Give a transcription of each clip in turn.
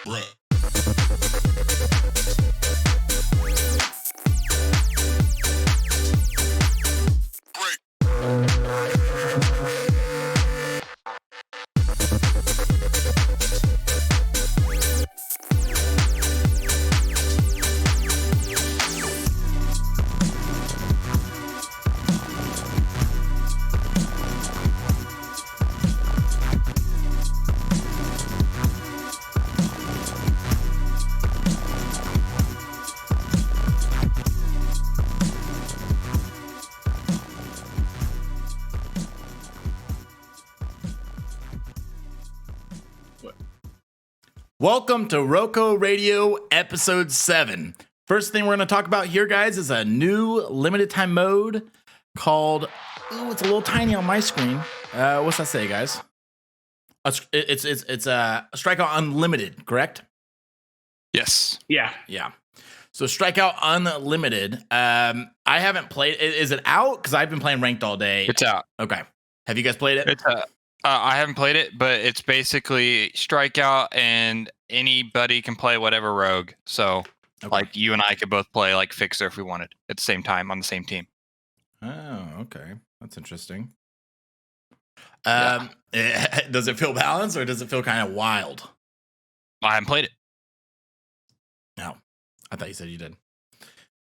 Blech. Welcome to RoCo Radio episode 7. First thing we're going to talk about here, guys, is a new limited time mode called, it's a little tiny on my screen. What's that say, guys? It's a Strikeout Unlimited, correct? Yes. Yeah. So Strikeout Unlimited. I haven't played. Is it out? Because I've been playing ranked all day. It's out. Okay. Have you guys played it? It's I haven't played it, but it's basically Strikeout, and anybody can play whatever rogue. So, like, you and I could both play like Fixer if we wanted at the same time on the same team. Oh, okay. That's interesting. Yeah. Does it feel balanced or does it feel kind of wild? I haven't played it. No. I thought you said you did.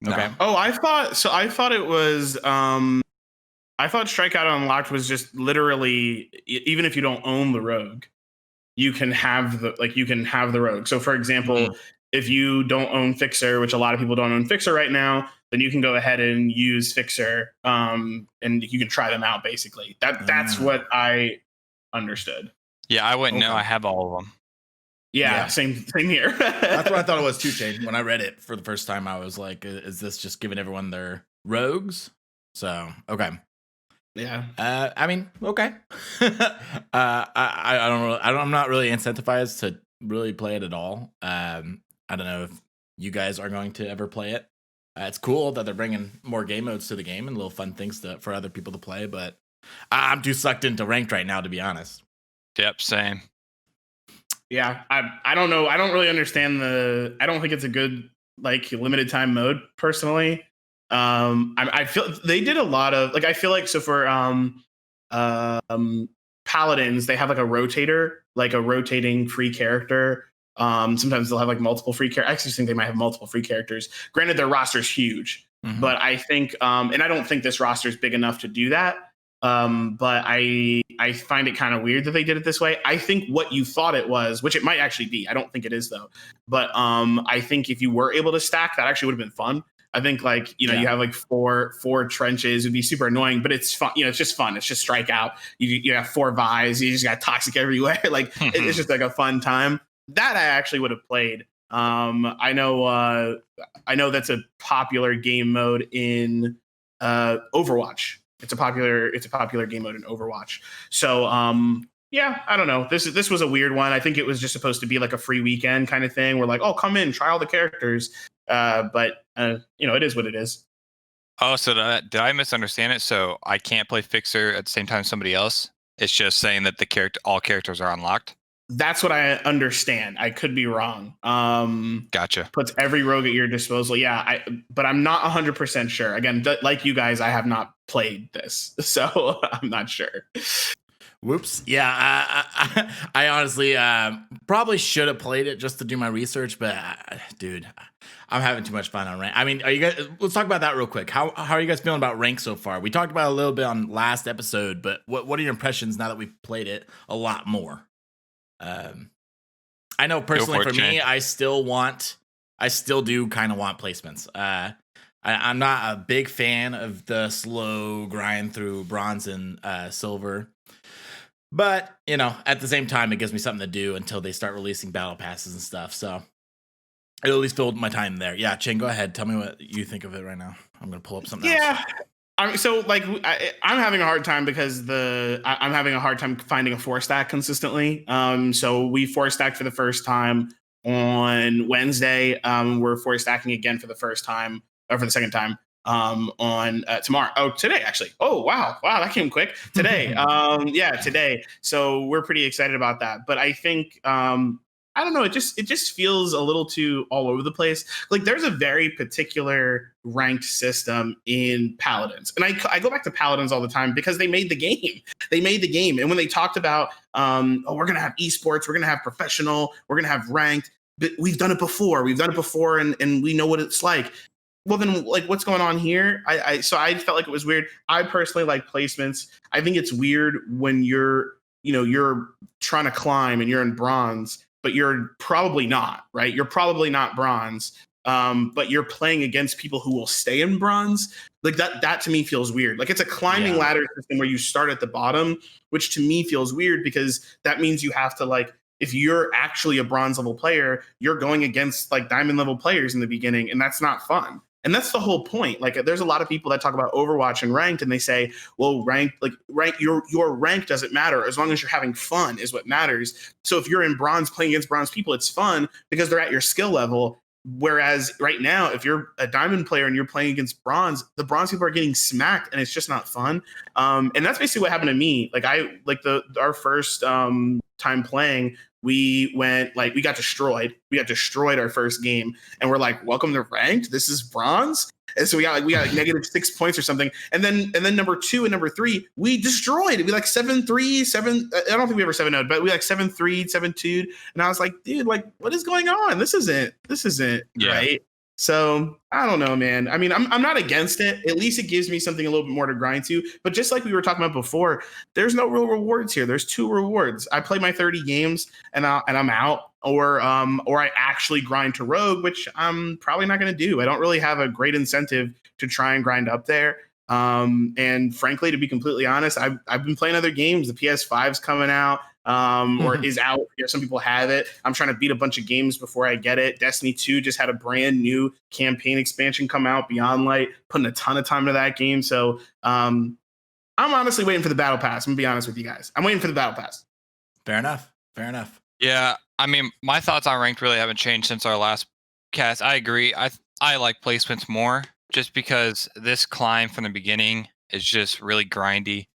No. Okay. Oh, I thought it was. I thought Strikeout Unlocked was just literally, even if you don't own the rogue, you can have the rogue. So, for example, if you don't own Fixer, which a lot of people don't own Fixer right now, then you can go ahead and use Fixer, and you can try them out. Basically, that's what I understood. Yeah, I wouldn't know. I have all of them. Yeah. Same here. That's what I thought it was too, Chain. When I read it for the first time, I was like, is this just giving everyone their rogues? So, okay. Yeah. I mean, okay. I'm not really incentivized to really play it at all. I don't know if you guys are going to ever play it. It's cool that they're bringing more game modes to the game and little fun things for other people to play, but I'm too sucked into ranked right now, to be honest. Yep, same. Yeah, I don't know. I don't really understand I don't think it's a good limited time mode personally. I feel they did a lot of I feel like, so for paladins, they have a rotator, a rotating free character. Sometimes they'll have multiple free characters. I actually think they might have multiple free characters. Granted, their roster's huge, but I think and I don't think this roster is big enough to do that. But I find it kind of weird that they did it this way. I think what you thought it was, which it might actually be, I don't think it is though. But I think if you were able to stack, that actually would have been fun. I think you have four trenches. It'd be super annoying, but it's fun. It's just fun. It's just Strikeout. You have 4 Vi's. You just got toxic everywhere. It's just a fun time. That I actually would have played. I know that's a popular game mode in Overwatch. It's a popular game mode in Overwatch. So yeah, I don't know. This was a weird one. I think it was just supposed to be a free weekend kind of thing. We're oh, come in, try all the characters. But it is what it is. Oh, so did I misunderstand it? So I can't play Fixer at the same time somebody else? It's just saying that all characters are unlocked? That's what I understand. I could be wrong. Gotcha. Puts every rogue at your disposal. Yeah, but I'm not 100% sure. Again, like you guys, I have not played this, so I'm not sure. Whoops. Yeah, I honestly probably should have played it just to do my research, but dude, I'm having too much fun on rank. I mean, are you guys? Let's talk about that real quick. How are you guys feeling about rank so far? We talked about it a little bit on last episode, but what are your impressions now that we've played it a lot more? I know personally for me, I still do kind of want placements. I'm not a big fan of the slow grind through bronze and silver. But, at the same time, it gives me something to do until they start releasing battle passes and stuff. So it at least filled my time there. Yeah, Chain, go ahead. Tell me what you think of it right now. I'm going to pull up something else. Yeah. I'm having a hard time because I'm having a hard time finding a 4-stack consistently. So we 4-stacked for the first time on Wednesday. We're 4-stacking again for the second time on today actually. Oh wow, that came quick. Today. Today. So we're pretty excited about that. But I think I don't know, it just feels a little too all over the place. Like there's a very particular ranked system in Paladins. And I go back to Paladins all the time because they made the game. And when they talked about we're gonna have esports, we're gonna have professional, we're gonna have ranked, but we've done it before. And we know what it's like. Well, then, like, what's going on here? So I felt like it was weird. I personally like placements. I think it's weird when you're trying to climb and you're in bronze, but you're probably not, right? You're probably not bronze, but you're playing against people who will stay in bronze. Like that to me feels weird. Like it's a climbing ladder system where you start at the bottom, which to me feels weird because that means you have to like, if you're actually a bronze level player, you're going against like diamond level players in the beginning, and that's not fun. And that's the whole point. Like, there's a lot of people that talk about Overwatch and ranked, and they say, "Well, your rank doesn't matter as long as you're having fun is what matters." So if you're in bronze playing against bronze people, it's fun because they're at your skill level. Whereas right now, if you're a diamond player and you're playing against bronze, the bronze people are getting smacked, and it's just not fun. And that's basically what happened to me. Like our first time playing, we got destroyed. We got destroyed our first game, and we're like, "Welcome to ranked. This is bronze." And so we got negative 6 points or something. And then number 2 and number 3, we destroyed. We like 7-3, 7. I don't think we ever 7-0, but we like 7-3, 7-2. And I was like, dude, like, what is going on? This isn't right. So I don't know, man. I mean, I'm not against it. At least it gives me something a little bit more to grind to. But just like we were talking about before, there's no real rewards here. There's 2 rewards. I play my 30 games and I'm out, or I actually grind to Rogue, which I'm probably not going to do. I don't really have a great incentive to try and grind up there. And frankly, to be completely honest, I've been playing other games. The PS5's coming out. Or is out. Some people have it. I'm trying to beat a bunch of games before I get it. Destiny 2 just had a brand new campaign expansion come out, Beyond Light, putting a ton of time into that game. So I'm honestly waiting for the battle pass. I'm gonna be honest with you guys. I'm waiting for the battle pass. Fair enough. Yeah, I mean, my thoughts on ranked really haven't changed since our last cast. I agree. I like placements more just because this climb from the beginning is just really grindy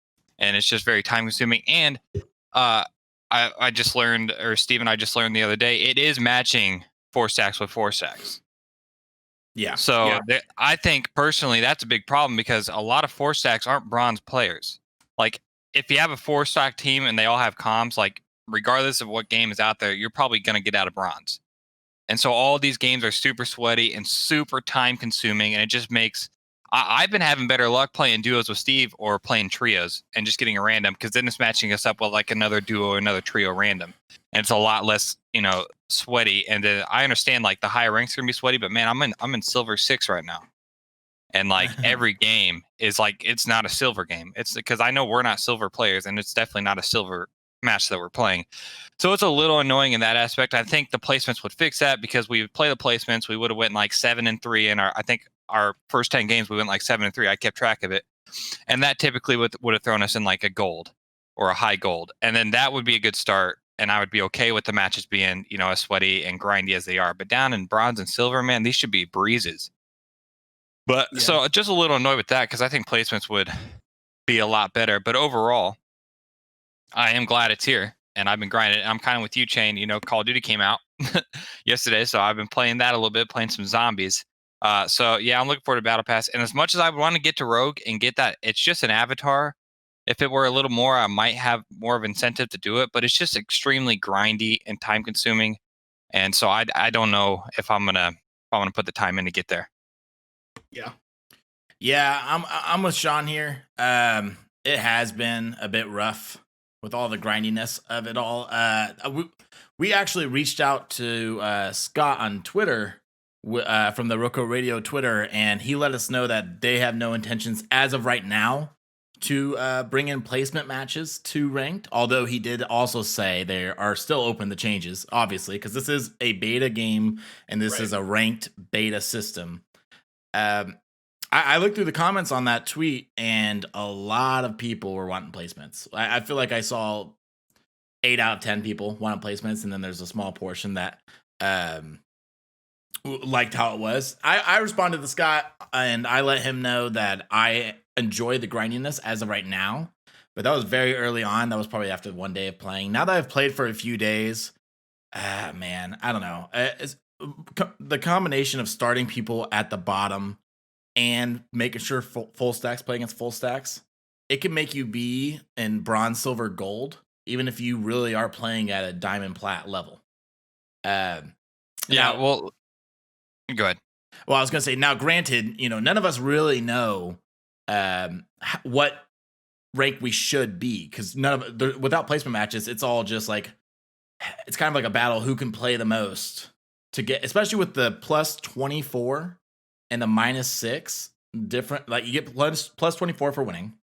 and it's just very time consuming. And I just learned, or Steve and I just learned the other day, it is matching 4 stacks with 4 stacks. Yeah. So I think personally that's a big problem because a lot of 4 stacks aren't bronze players. Like if you have a 4 stack team and they all have comms, like regardless of what game is out there, you're probably going to get out of bronze. And so all these games are super sweaty and super time consuming. And it just makes, I've been having better luck playing duos with Steve or playing trios and just getting a random, because then it's matching us up with like another duo or another trio random. And it's a lot less, sweaty. And I understand like the higher ranks are gonna be sweaty, but man, I'm in silver 6 right now. And like every game is like, it's not a silver game. It's because I know we're not silver players and it's definitely not a silver match that we're playing. So it's a little annoying in that aspect. I think the placements would fix that because we would play the placements. We would have went like 7-3 in our first 10 games. We went like 7-3. I kept track of it. And that typically would have thrown us in like a gold or a high gold. And then that would be a good start. And I would be okay with the matches being, as sweaty and grindy as they are. But down in bronze and silver, man, these should be breezes. But so just a little annoyed with that because I think placements would be a lot better. But overall, I am glad it's here. And I've been grinding. I'm kind of with you, Chain. Call of Duty came out yesterday. So I've been playing that a little bit, playing some zombies. So yeah, I'm looking forward to Battle Pass. And as much as I want to get to Rogue and get that, it's just an avatar. If it were a little more, I might have more of incentive to do it, but it's just extremely grindy and time consuming. And so I don't know if I'm gonna put the time in to get there. Yeah, I'm with Sean here. It has been a bit rough with all the grindiness of it all. We actually reached out to Scott on Twitter from the RoCo Radio Twitter, and he let us know that they have no intentions as of right now to bring in placement matches to ranked, although he did also say they are still open to changes, obviously, because this is a beta game and this is a ranked beta system. I looked through the comments on that tweet and a lot of people were wanting placements. I feel like I saw 8 out of 10 people wanting placements, and then there's a small portion that liked how it was. I responded to Scott and I let him know that I enjoy the grindiness as of right now. But that was very early on. That was probably after one day of playing. Now that I've played for a few days, man, I don't know. The combination of starting people at the bottom and making sure full stacks play against full stacks, it can make you be in bronze, silver, gold, even if you really are playing at a diamond plat level. Well, go ahead. Well, I was going to say, now granted, none of us really know what rank we should be, because without placement matches, it's all just like, it's kind of like a battle who can play the most to get, especially with the plus 24 and the minus 6 different, like you get plus 24 for winning,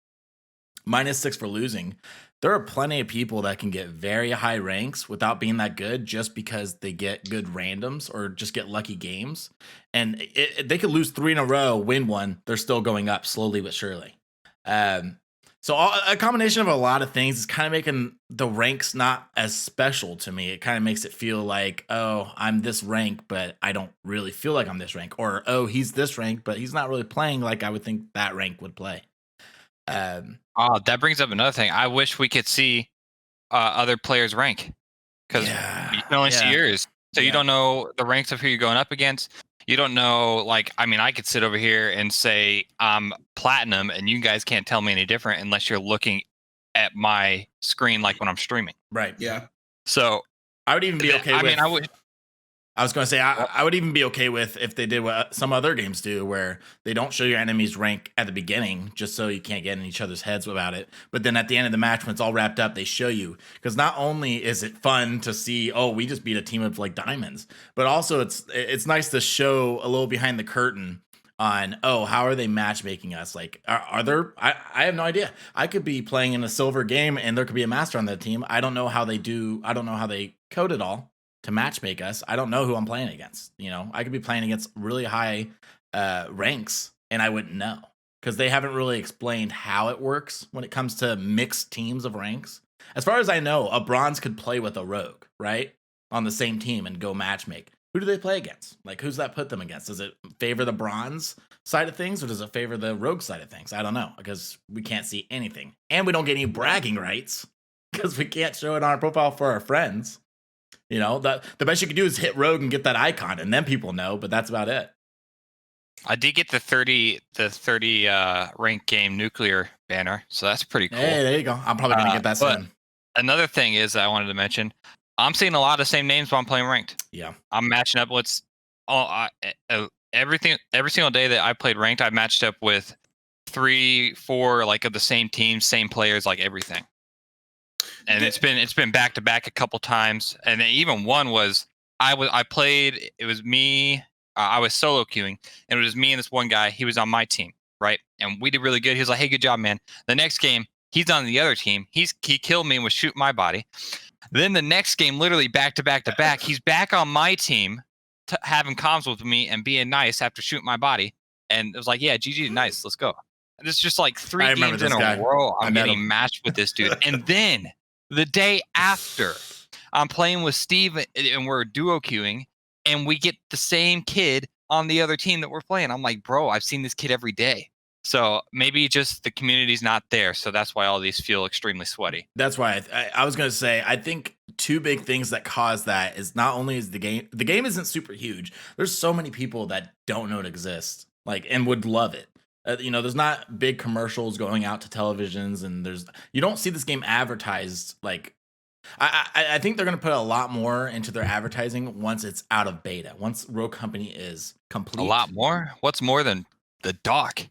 minus 6 for losing. There are plenty of people that can get very high ranks without being that good just because they get good randoms or just get lucky games. And they could lose 3 in a row, win one, they're still going up slowly but surely. So a combination of a lot of things is kind of making the ranks not as special to me. It kind of makes it feel like, oh, I'm this rank, but I don't really feel like I'm this rank. Or, oh, he's this rank, but he's not really playing like I would think that rank would play. That brings up another thing. I wish we could see other players' rank, because you can only see yours. So you don't know the ranks of who you're going up against. You don't know, I could sit over here and say I'm platinum and you guys can't tell me any different unless you're looking at my screen like when I'm streaming. Right. Yeah. So I would even be okay with... I was going to say, I would even be okay with if they did what some other games do, where they don't show your enemy's rank at the beginning, just so you can't get in each other's heads about it. But then at the end of the match, when it's all wrapped up, they show you. Because not only is it fun to see, oh, we just beat a team of like diamonds, but also it's nice to show a little behind the curtain on, oh, how are they matchmaking us? Like, are there... I have no idea. I could be playing in a silver game and there could be a master on that team. I don't know how they do. I don't know how they code it all to matchmake us. I don't know who I'm playing against. I could be playing against really high ranks and I wouldn't know, because they haven't really explained how it works when it comes to mixed teams of ranks. As far as I know, a bronze could play with a rogue, right? On the same team and go matchmake. Who do they play against? Like, who's that put them against? Does it favor the bronze side of things or does it favor the rogue side of things? I don't know, because we can't see anything. And we don't get any bragging rights because we can't show it on our profile for our friends. The best you can do is hit rogue and get that icon, and then people know, but that's about it. I did get the 30 rank game nuclear banner, so that's pretty cool. Hey, there you go. I'm probably going to get that soon. Another thing is I wanted to mention, I'm seeing a lot of the same names while I'm playing ranked. Yeah. I'm matching up with every single day that I played ranked, I matched up with 3-4 like of the same teams, same players, like everything. And it's been back to back a couple times, and then even one was I played. It was me. I was solo queuing, and it was me and this one guy. He was on my team, right? And we did really good. He was like, "Hey, good job, man." The next game, he's on the other team. He killed me and was shooting my body. Then the next game, literally back to back to back, he's back on my team, having comms with me and being nice after shooting my body. And it was like, "Yeah, GG, nice, let's go." And it's just like 3 games in a row. I'm getting matched with this dude, and then the day after, I'm playing with Steve and we're duo queuing, and we get the same kid on the other team that we're playing. I'm like, bro, I've seen this kid every day. So maybe just the community's not there. So that's why all these feel extremely sweaty. That's why I was going to say, I think 2 big things that cause that is not only is the game isn't super huge. There's so many people that don't know it exists, and would love it. There's not big commercials going out to televisions, and you don't see this game advertised. I think they're going to put a lot more into their advertising once it's out of beta, once Rogue Company is complete. A lot more? What's more than the doc?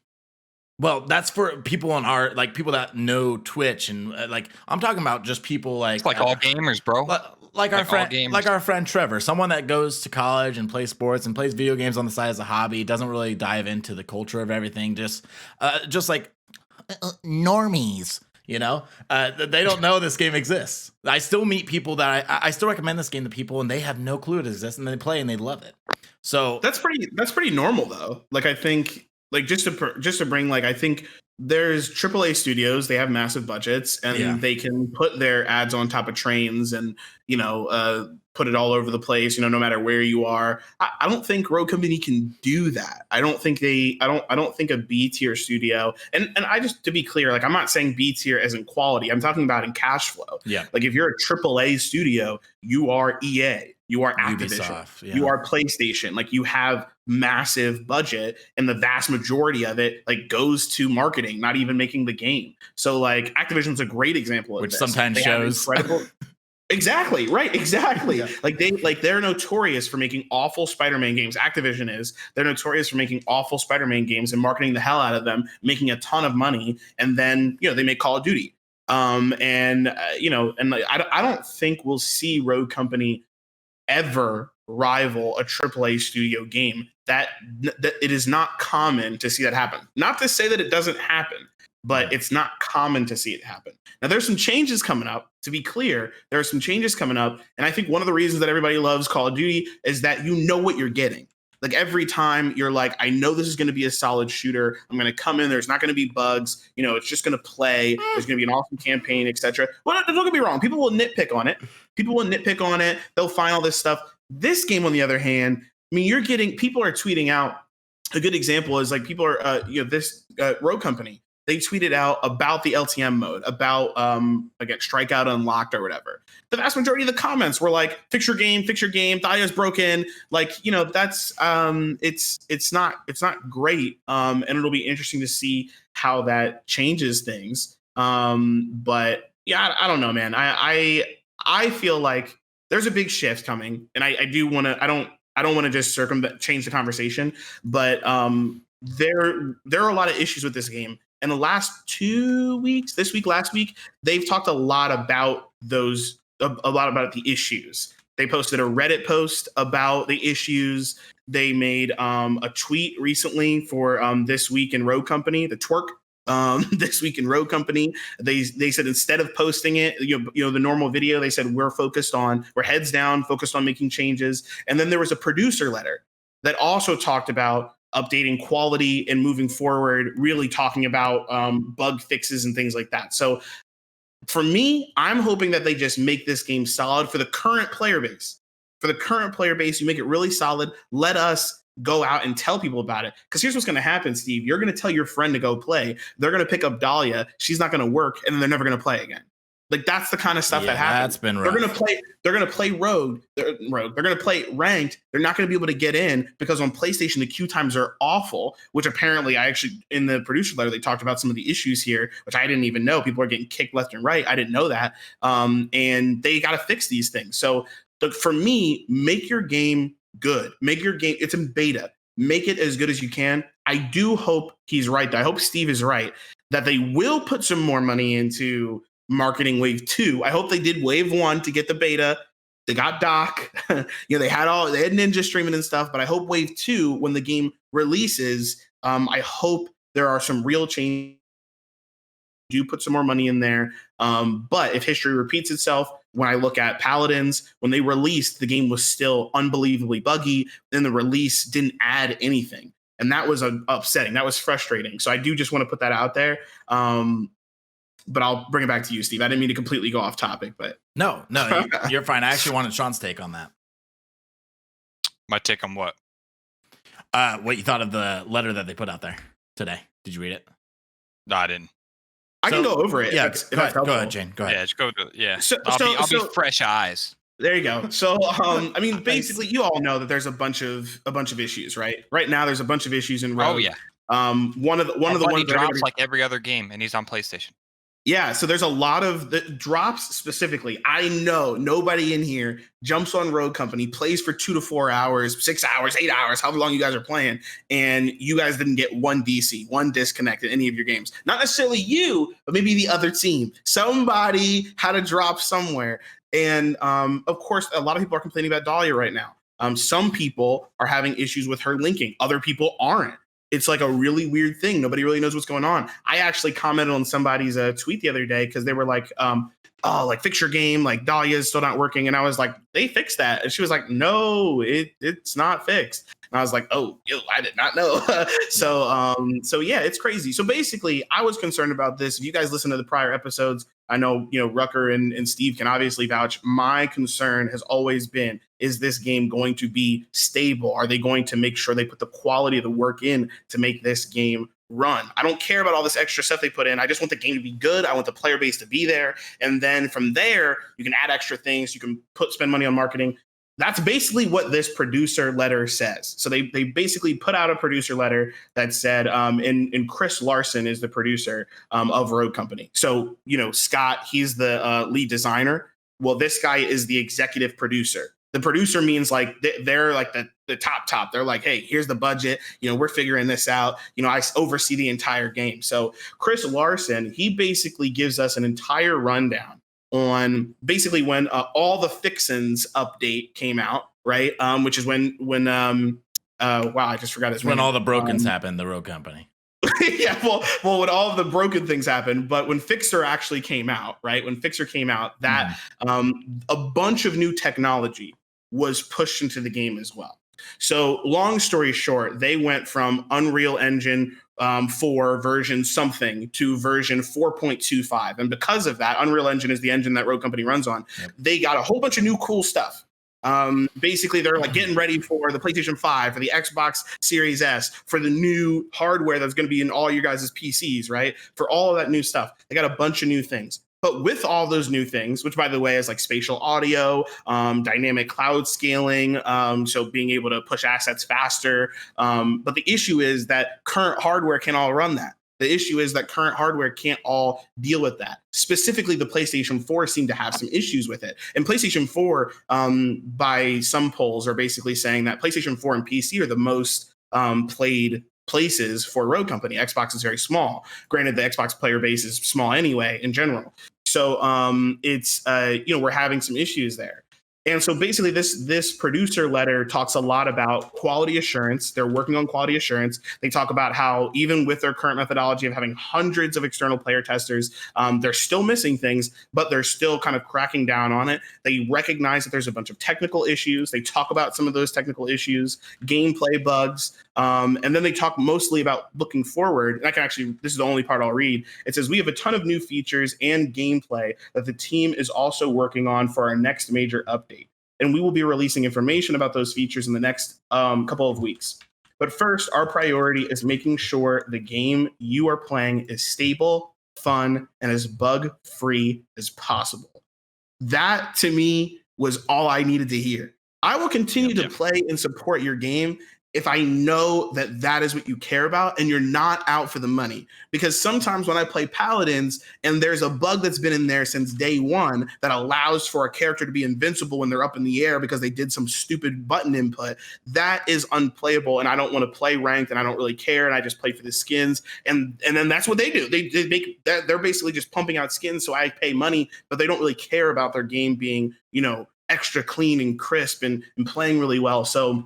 Well, that's for people on our, people that know Twitch, and I'm talking about just people it's like all gamers, bro. Like our friend Trevor, someone that goes to college and plays sports and plays video games on the side as a hobby, doesn't really dive into the culture of everything, just like normies, they don't know this game exists. I still meet people that I still recommend this game to people, and they have no clue it exists, and they play and they love it. So that's pretty normal though. I think like just to bring, like, I think there's AAA studios, they have massive budgets, and they can put their ads on top of trains and, you know, put it all over the place, you know, no matter where you are. I don't think Rogue Company can do that. I don't think a B tier studio, and I just, to be clear, like, I'm not saying B tier as in quality. I'm talking about in cash flow. Yeah. Like, if you're a AAA studio, you are EA, you are Activision, Ubisoft, you are PlayStation. Like, you have massive budget, and the vast majority of it, like, goes to marketing, not even making the game. So, like, Activision's a great example of which this. sometimes they shows. Exactly. Right. Exactly. Yeah. They're notorious for making awful Spider-Man games. Activision is. They're notorious for making awful Spider-Man games and marketing the hell out of them, making a ton of money, and then, you know, they make Call of Duty. You know, and like, I don't think we'll see Rogue Company ever rival a AAA studio game. That it is not common to see that happen. Not to say that it doesn't happen, but it's not common to see it happen. Now, there's some changes coming up. To be clear, there are some changes coming up. And I think one of the reasons that everybody loves Call of Duty is that you know what you're getting. Like, every time you're like, I know this is going to be a solid shooter. I'm going to come in. There's not going to be bugs. You know, it's just going to play. There's going to be an awesome campaign, etc. Well, don't get me wrong. People will nitpick on it. They'll find all this stuff. This game, on the other hand, I mean, people are tweeting out. A good example is, like, people are, this Rogue Company. They tweeted out about the LTM mode, about again, Strikeout unlocked or whatever. The vast majority of the comments were like, fix your game, Thalia's broken. Like, you know, that's it's not great. And it'll be interesting to see how that changes things. But yeah, I don't know, man. I feel like there's a big shift coming, and I don't want to just change the conversation, but there are a lot of issues with this game. In the last 2 weeks, last week, they've talked a lot about the issues. They posted a Reddit post about the issues. They made a tweet recently for This Week in Rogue Company, the twerk. This Week in Rogue Company, they said, instead of posting it, you know, the normal video, they said, we're heads down, focused on making changes. And then there was a producer letter that also talked about updating quality and moving forward, really talking about bug fixes and things like that. So for me, I'm hoping that they just make this game solid for the current player base. You make it really solid. Let us go out and tell people about it. Because here's what's going to happen, Steve. You're going to tell your friend to go play. They're going to pick up Dahlia. She's not going to work, and then they're never going to play again. Like, that's the kind of stuff that happens. That's been rough. They're going to play Rogue. They're going to play ranked. They're not going to be able to get in because on PlayStation the queue times are awful. Which apparently, in the producer letter, they talked about some of the issues here, which I didn't even know. People are getting kicked left and right. I didn't know that. And they got to fix these things. So, for me, make your game good. Make your game. It's in beta. Make it as good as you can. I do hope he's right. I hope Steve is right that they will put some more money into marketing Wave 2. I hope they did Wave 1 to get the beta. They got Doc. You know, they had Ninja streaming and stuff, but I hope Wave 2, when the game releases, I hope there are some real changes. Do put some more money in there. But if history repeats itself, when I look at Paladins, when they released, the game was still unbelievably buggy. Then the release didn't add anything. And that was upsetting. That was frustrating. So I do just want to put that out there. But I'll bring it back to you, Steve. I didn't mean to completely go off topic, but no, you're fine. I actually wanted Sean's take on that. My take on what? What you thought of the letter that they put out there today? Did you read it? No, I didn't. I can go over it. Yeah, go ahead, Jane. Go ahead. Yeah, just go to yeah. I'll be fresh eyes. There you go. So, I mean, basically, you all know that there's a bunch of issues, right? Right now, there's a bunch of issues in Rogue. Oh yeah. One of the ones drops like every other game, and he's on PlayStation. Yeah, so there's a lot of the drops specifically. I know nobody in here jumps on Rogue Company, plays for 2 to 4 hours, 6 hours, 8 hours, however long you guys are playing, and you guys didn't get one DC, one disconnect in any of your games. Not necessarily you, but maybe the other team. Somebody had a drop somewhere. And of course, a lot of people are complaining about Dahlia right now. Some people are having issues with her linking. Other people aren't. It's like a really weird thing. Nobody really knows what's going on. I actually commented on somebody's tweet the other day because they were like, fix your game. Like, Dahlia is still not working. And I was like, they fixed that. And she was like, no, it's not fixed. And I was like, oh, I did not know. So yeah, it's crazy. So basically, I was concerned about this. If you guys listen to the prior episodes, I know, Rucker and Steve can obviously vouch. My concern has always been, is this game going to be stable? Are they going to make sure they put the quality of the work in to make this game run? I don't care about all this extra stuff they put in. I just want the game to be good. I want the player base to be there. And then from there, you can add extra things. You can spend money on marketing. That's basically what this producer letter says. So they basically put out a producer letter that said, and Chris Larson is the producer of Rogue Company. So, Scott, he's the lead designer. Well, this guy is the executive producer. The producer means like they're like the top. They're like, hey, here's the budget. We're figuring this out. I oversee the entire game. So Chris Larson, he basically gives us an entire rundown on basically when all the Fixins update came out, right? Which is when wow, I just forgot his name. When all the brokens happened, the Rogue Company. Yeah, well, when all of the broken things happened, but when Fixer actually came out, right? When Fixer came out, that a bunch of new technology was pushed into the game as well. So long story short, they went from Unreal Engine 4 version something to version 4.25. And because of that, Unreal Engine is the engine that Rogue Company runs on. Yep. They got a whole bunch of new cool stuff. Basically, they're like getting ready for the PlayStation 5, for the Xbox Series S, for the new hardware that's going to be in all your guys' PCs, right? For all of that new stuff. They got a bunch of new things. But with all those new things, which by the way is like spatial audio, dynamic cloud scaling, so being able to push assets faster. But the issue is that current hardware can't all run that. The issue is that current hardware can't all deal with that. Specifically, the PlayStation 4 seemed to have some issues with it. And PlayStation 4, by some polls, are basically saying that PlayStation 4 and PC are the most played places for Rogue Company. Xbox is very small. Granted, the Xbox player base is small anyway in general. So it's we're having some issues there. And so basically this producer letter talks a lot about quality assurance. They're working on quality assurance. They talk about how even with their current methodology of having hundreds of external player testers, they're still missing things, but they're still kind of cracking down on it. They recognize that there's a bunch of technical issues. They talk about some of those technical issues, gameplay bugs, and then they talk mostly about looking forward. And I can actually, this is the only part I'll read. It says, we have a ton of new features and gameplay that the team is also working on for our next major update. And we will be releasing information about those features in the next couple of weeks. But first, our priority is making sure the game you are playing is stable, fun, and as bug-free as possible. That, to me, was all I needed to hear. I will continue to play and support your game if I know that that is what you care about and you're not out for the money. Because sometimes when I play Paladins and there's a bug that's been in there since day one that allows for a character to be invincible when they're up in the air because they did some stupid button input, that is unplayable. And I don't want to play ranked and I don't really care. And I just play for the skins. And then that's what they do. They make that, they're basically just pumping out skins. So I pay money, but they don't really care about their game being, extra clean and crisp and playing really well. So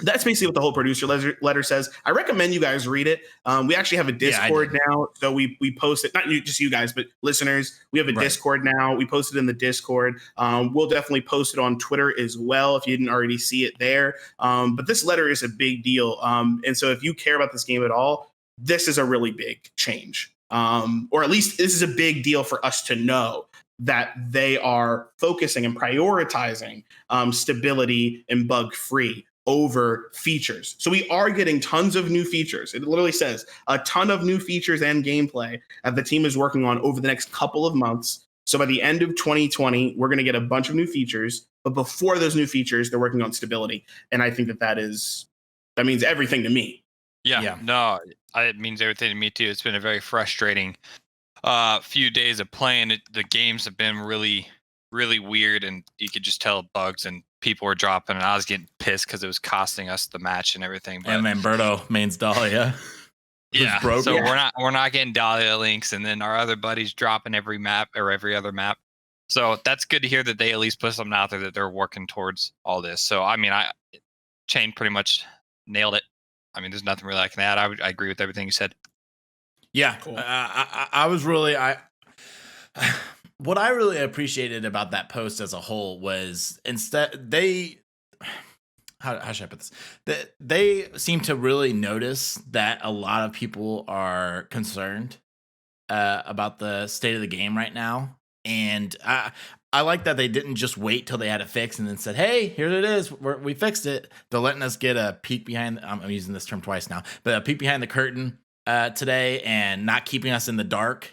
that's basically what the whole producer letter says. I recommend you guys read it. We actually have a Discord now. So we post it, not just you guys, but listeners. We have a Discord now. We post it in the Discord. We'll definitely post it on Twitter as well if you didn't already see it there. But this letter is a big deal. And so if you care about this game at all, this is a really big change. Or at least this is a big deal for us to know that they are focusing and prioritizing stability and bug-free over features. So we are getting tons of new features. It literally says a ton of new features and gameplay that the team is working on over the next couple of months. So by the end of 2020, we're going to get a bunch of new features. But before those new features, they're working on stability. And I think that means everything to me. Yeah. No, it means everything to me too. It's been a very frustrating few days of playing it. The games have been really, really weird, and you could just tell bugs and people were dropping, and I was getting pissed because it was costing us the match and everything. But, and Lamberto mains Dahlia. Yeah, so we're not getting Dahlia links, and then our other buddies dropping every map or every other map. So that's good to hear that they at least put something out there that they're working towards all this. So I mean, Chain pretty much nailed it. I mean, there's nothing really I can add. I agree with everything you said. Yeah, cool. I was really what I really appreciated about that post as a whole was instead how should I put this? They seem to really notice that a lot of people are concerned about the state of the game right now, and I like that they didn't just wait till they had it fixed and then said, "Hey, here it is. We fixed it." They're letting us get a peek behind. I'm using this term twice now, but a peek behind the curtain today, and not keeping us in the dark.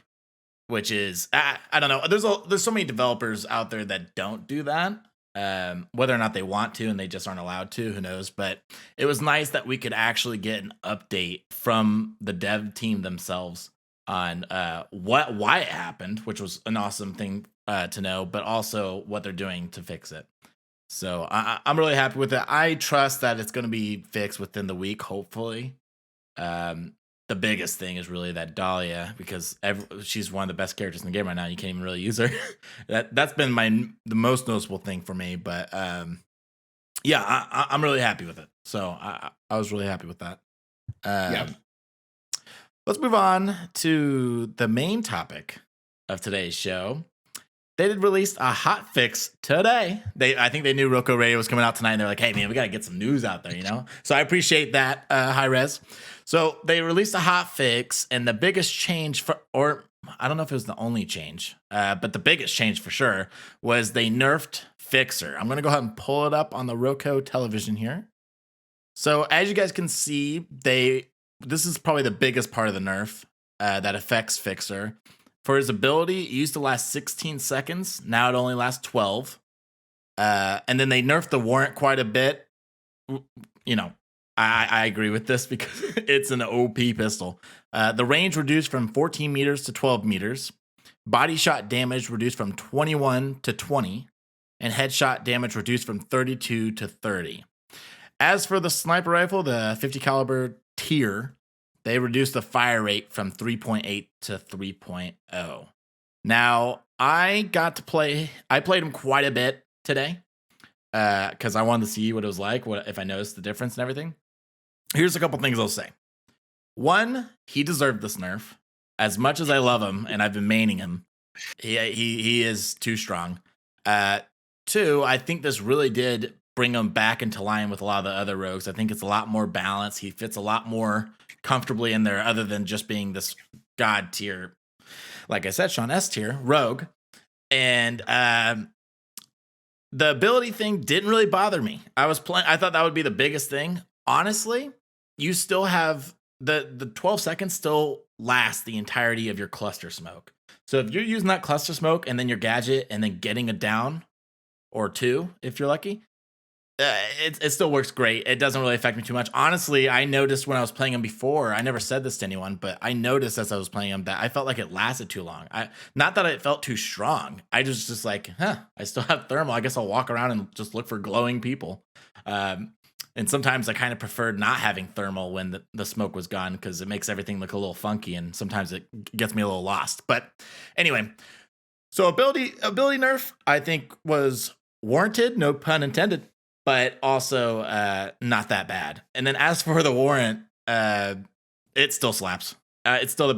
Which is I don't know. There's so many developers out there that don't do that. Whether or not they want to and they just aren't allowed to, who knows? But it was nice that we could actually get an update from the dev team themselves on why it happened, which was an awesome thing to know, but also what they're doing to fix it. So I'm really happy with it. I trust that it's going to be fixed within the week, hopefully. The biggest thing is really that Dahlia, because she's one of the best characters in the game right now. You can't even really use her. That's been the most noticeable thing for me. But yeah, I'm really happy with it. So I was really happy with that. Yeah. Let's move on to the main topic of today's show. They did release a hot fix today. I think they knew RoCo Radio was coming out tonight, and they're like, "Hey, man, we got to get some news out there, you know?" So I appreciate that, High Res. So they released a hot fix, and the biggest change or I don't know if it was the only change, but the biggest change for sure was they nerfed Fixer. I'm going to go ahead and pull it up on the RoCo television here. So as you guys can see, this is probably the biggest part of the nerf that affects Fixer. For his ability, it used to last 16 seconds. Now it only lasts 12. And then they nerfed the warrant quite a bit. You know, I agree with this because it's an OP pistol. The range reduced from 14 meters to 12 meters. Body shot damage reduced from 21 to 20. And headshot damage reduced from 32 to 30. As for the sniper rifle, the 50 caliber tier, they reduced the fire rate from 3.8 to 3.0. Now, I played him quite a bit today because I wanted to see what it was like, if I noticed the difference and everything. Here's a couple things I'll say. One, he deserved this nerf. As much as I love him and I've been maining him, he is too strong. Two, I think this really did bring him back into line with a lot of the other rogues. I think it's a lot more balanced. He fits a lot more comfortably in there, other than just being this god tier, like I said, Sean, S tier rogue. And the ability thing didn't really bother me. I thought that would be the biggest thing. Honestly, you still have the 12 seconds still last the entirety of your cluster smoke. So if you're using that cluster smoke and then your gadget and then getting a down or two, if you're lucky, it still works great. It doesn't really affect me too much. Honestly, I noticed when I was playing him before, I never said this to anyone, but I noticed as I was playing him that I felt like it lasted too long. Not that it felt too strong. I just like, I still have thermal. I guess I'll walk around and just look for glowing people. And sometimes I kind of preferred not having thermal when the smoke was gone because it makes everything look a little funky and sometimes it gets me a little lost. But anyway, so ability nerf, I think, was warranted, no pun intended, but also not that bad. And then as for the warrant, it still slaps. It's still the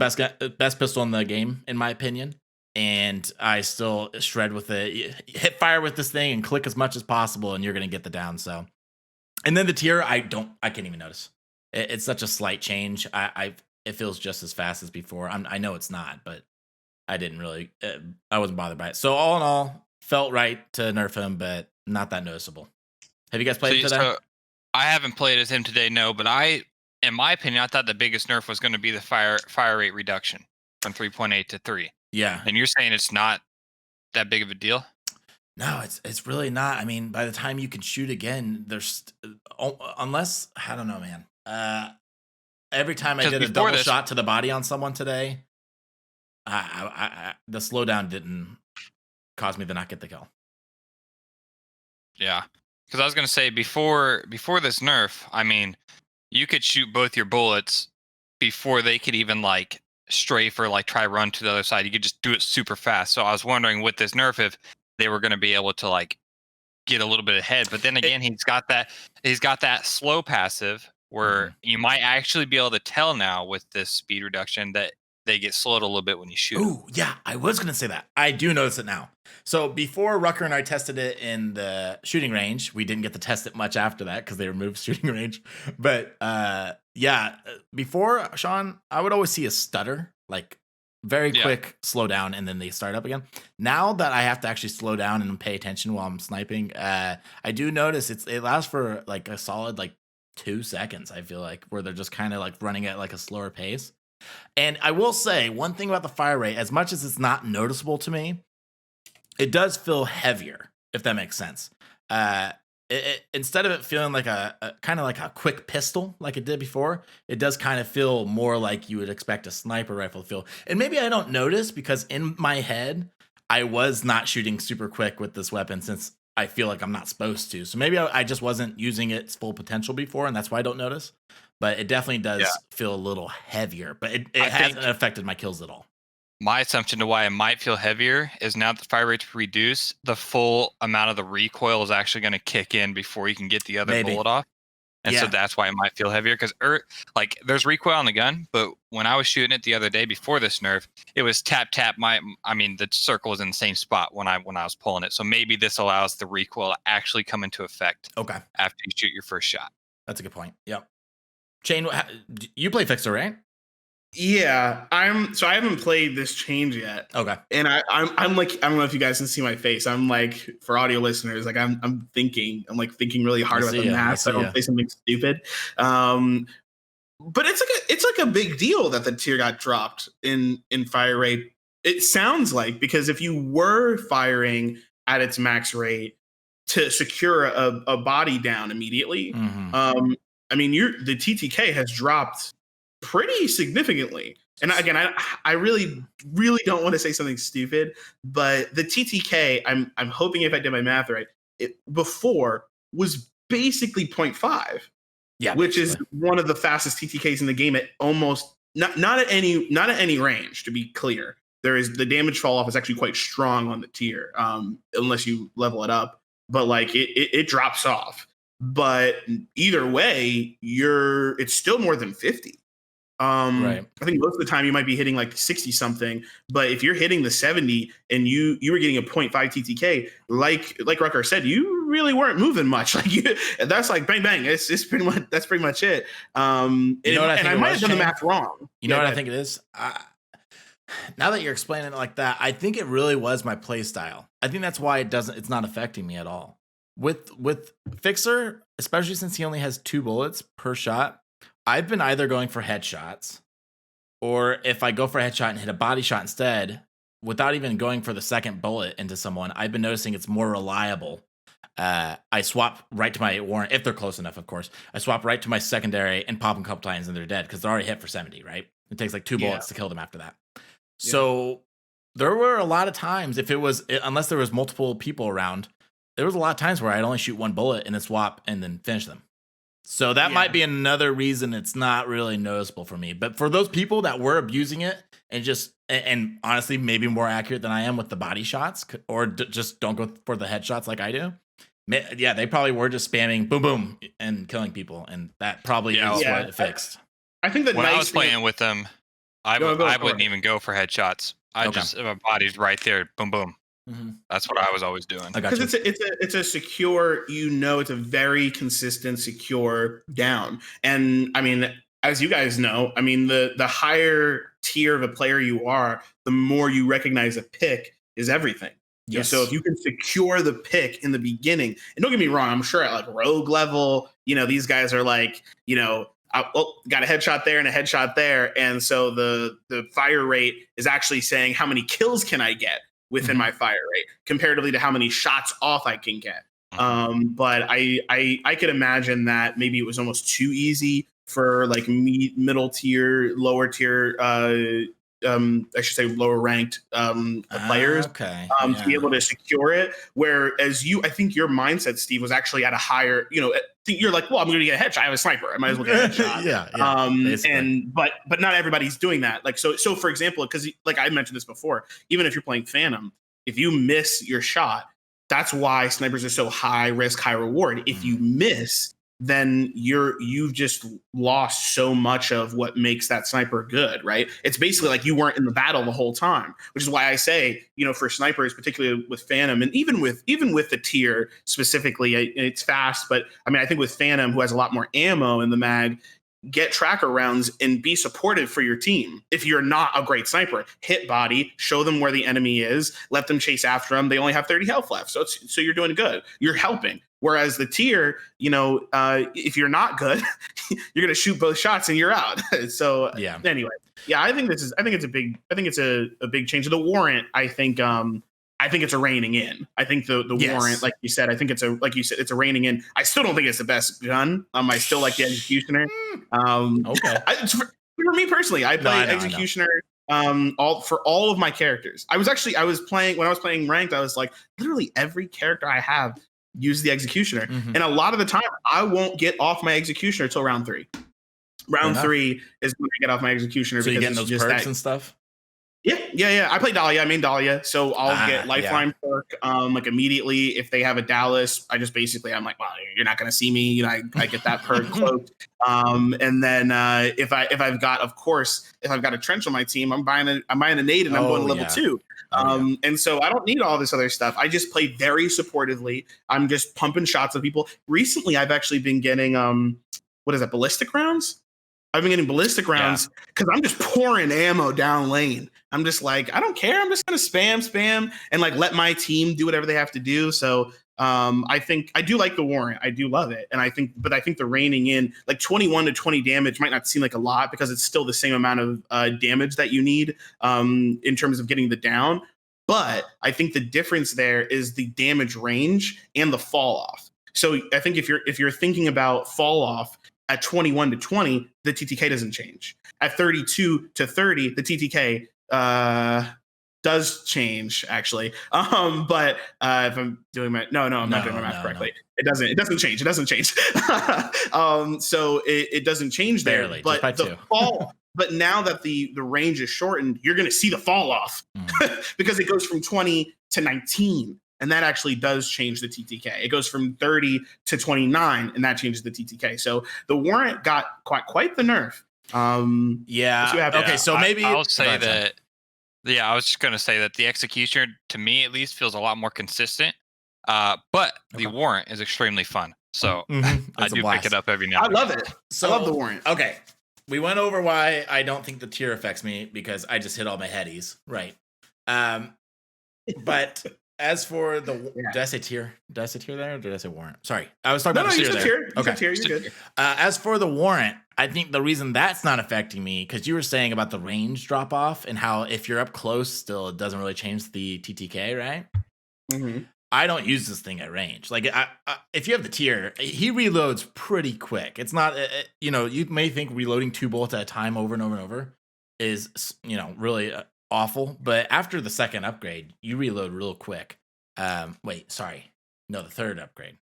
best pistol in the game, in my opinion. And I still shred with it. Hit fire with this thing and click as much as possible, and you're gonna get the down. So, and then the tier, I can't even notice. It's such a slight change. It feels just as fast as before. I know it's not, but I didn't really. I wasn't bothered by it. So all in all, felt right to nerf him, but not that noticeable. Have you guys played today? So I haven't played as him today, no. But in my opinion, I thought the biggest nerf was going to be the fire rate reduction from 3.8 to 3. Yeah. And you're saying it's not that big of a deal? No, it's really not. I mean, by the time you can shoot again, there's unless I don't know, man. Every time I did a double shot to the body on someone today, the slowdown didn't cause me to not get the kill. Yeah, because I was gonna say before this nerf, I mean, you could shoot both your bullets before they could even like strafe or like try run to the other side. You could just do it super fast. So I was wondering with this nerf if they were going to be able to like get a little bit ahead. But then again, he's got that slow passive where you might actually be able to tell now with this speed reduction that they get slowed a little bit when you shoot. Oh, yeah, I was going to say that. I do notice it now. So before Rucker and I tested it in the shooting range, we didn't get to test it much after that because they removed shooting range. But before, Sean, I would always see a stutter, like very quick slow down, and then they start up again. Now that I have to actually slow down and pay attention while I'm sniping, I do notice it lasts for like a solid 2 seconds, I feel like, where they're just kind of like running at like a slower pace. And I will say one thing about the fire rate, as much as it's not noticeable to me, it does feel heavier, if that makes sense. Instead of it feeling like a kind of like a quick pistol like it did before, it does kind of feel more like you would expect a sniper rifle to feel. And maybe I don't notice because in my head, I was not shooting super quick with this weapon since I feel like I'm not supposed to. So maybe I just wasn't using its full potential before, and that's why I don't notice. But it definitely does feel a little heavier, but it hasn't affected my kills at all. My assumption to why it might feel heavier is now that the fire rate's reduced, the full amount of the recoil is actually going to kick in before you can get the other bullet off. And so that's why it might feel heavier, because there's recoil on the gun, but when I was shooting it the other day before this nerf, it was tap tap. The circle was in the same spot when I was pulling it. So maybe this allows the recoil to actually come into effect. Okay. After you shoot your first shot. That's a good point. Yep. Chain, you play Fixer, right? Yeah, I haven't played this change yet. Okay. And I'm like, I don't know if you guys can see my face. I'm like, for audio listeners, like I'm thinking really hard about the math. So I don't say something stupid. But it's like a big deal that the tier got dropped in fire rate. It sounds like, because if you were firing at its max rate to secure a body down immediately, the TTK has dropped pretty significantly. And again, I really, really don't want to say something stupid, but the TTK, I'm hoping if I did my math right, it before was basically 0.5. Yeah, which is one of the fastest TTKs in the game at almost not at any range, to be clear. There is the damage fall off is actually quite strong on the tier, unless you level it up. But like it drops off. But either way, it's still more than 50. Right. I think most of the time you might be hitting like 60 something, but if you're hitting the 70 and you were getting a 0.5 TTK, like Rucker said, you really weren't moving much. Like that's like bang bang. It's pretty much that's pretty much it. I might have done the math wrong. You know what I think it is? Now that you're explaining it like that, I think it really was my play style. I think that's why it's not affecting me at all. With Fixer, especially since he only has 2 bullets per shot, I've been either going for headshots, or if I go for a headshot and hit a body shot instead, without even going for the second bullet into someone, I've been noticing it's more reliable. I swap right to my warrant, if they're close enough, of course. I swap right to my secondary and pop them a couple times and they're dead because they're already hit for 70, right? It takes like 2 bullets to kill them after that. Yeah. So there were a lot of times, unless there was multiple people around, there was a lot of times where I'd only shoot 1 bullet and then swap and then finish them. So that might be another reason it's not really noticeable for me. But for those people that were abusing it and honestly, maybe more accurate than I am with the body shots, or just don't go for the headshots like I do. Yeah, they probably were just spamming boom, boom and killing people. And that probably is what it fixed. I think that when I was playing with them, I wouldn't even go for headshots. My body's right there. Boom, boom. Mm-hmm. That's what I was always doing. Because it's a secure, it's a very consistent, secure down. And I mean, as you guys know, I mean, the higher tier of a player you are, the more you recognize a pick is everything. Yes. So if you can secure the pick in the beginning, and don't get me wrong, I'm sure at like rogue level, these guys are like, got a headshot there and a headshot there. And so the fire rate is actually saying how many kills can I get within my fire rate comparatively to how many shots off I can get. But I could imagine that maybe it was almost too easy for like middle tier, lower tier, I should say lower ranked players to be able to secure it. Whereas I think your mindset, Steve, was actually at a higher, you're like, well, I'm going to get a headshot. I have a sniper. I might as well get a headshot. But not everybody's doing that. Like, so for example, because like I mentioned this before, even if you're playing Phantom, if you miss your shot, that's why snipers are so high risk, high reward. If you miss, then you've just lost so much of what makes that sniper good, right? It's basically like you weren't in the battle the whole time, which is why I say, for snipers, particularly with Phantom, and even with the tier specifically, it's fast, but I mean, I think with Phantom, who has a lot more ammo in the mag, get tracker rounds and be supportive for your team. If you're not a great sniper, hit body, show them where the enemy is, let them chase after them. They only have 30 health left. So you're doing good. You're helping. Whereas the tier, if you're not good, you're going to shoot both shots and you're out. So anyway, I think it's a big change. The warrant, I think it's a reining in. I think the warrant, like you said, it's a reining in. I still don't think it's the best gun. I still like the executioner. Okay. For me personally, I play executioner all of my characters. When I was playing ranked, I was like, literally every character I have use the executioner. Mm-hmm. And a lot of the time I won't get off my executioner until round 3. Round 3 is when I get off my executioner. So you getting those perks and stuff? Yeah. I play Dahlia. I main Dahlia, so I'll get Lifeline perk like immediately if they have a Dallas. I'm like, well, you're not gonna see me. I get that perk cloaked. And then if I've got a trench on my team, I'm buying a nade and I'm going to level 2. And so I don't need all this other stuff. I just play very supportively. I'm just pumping shots at people. Recently, I've actually been getting ballistic rounds. I've been getting ballistic rounds because I'm just pouring ammo down lane. I'm just like, I don't care. I'm just gonna spam, and like let my team do whatever they have to do. So I think I do like the warrant. I do love it, and I think the reining in like 21 to 20 damage might not seem like a lot because it's still the same amount of damage that you need in terms of getting the down. But I think the difference there is the damage range and the fall off. So I think if you're thinking about fall off, at 21 to 20, the TTK doesn't change. At 32 to 30, the TTK does change actually. But if I'm doing I'm not doing my math correctly. No. It doesn't change. So it doesn't change there. Barely, but just by the fall. But now that the range is shortened, you're going to see the fall off because it goes from 20 to 19. And that actually does change the TTK. It goes from 30 to 29, and that changes the TTK. So the warrant got quite the nerf. Okay, so maybe I'll say that. Yeah, I was just going to say that the executioner, to me at least, feels a lot more consistent. But the warrant is extremely fun. So I do pick it up every now and then. I love it. I love the warrant. Okay, we went over why I don't think the tier affects me because I just hit all my headies. Right. But as for the, did I say tier? Did I say tier there or did I say warrant? Sorry, I was talking about the tier there. Tier. Okay, tier, you're good. As for the warrant, I think the reason that's not affecting me, because you were saying about the range drop off and how if you're up close, still it doesn't really change the TTK, right? Mm-hmm. I don't use this thing at range. Like, if you have the tier, he reloads pretty quick. It's not, you may think reloading 2 bullets at a time over and over and over is, really awful. But after the second upgrade, you reload real quick. The third upgrade.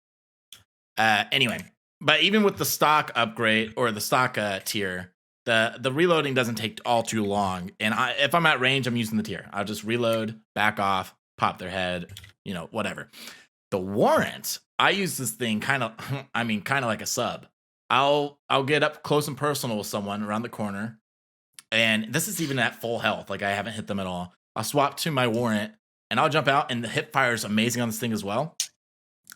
Anyway, but even with the stock upgrade or the stock tier, the reloading doesn't take all too long. And if I'm at range, I'm using the tier. I'll just reload, back off, pop their head, whatever. The warrant, I use this thing kind of like a sub. I'll get up close and personal with someone around the corner. And this is even at full health. Like, I haven't hit them at all. I'll swap to my warrant and I'll jump out, and the hip fire is amazing on this thing as well.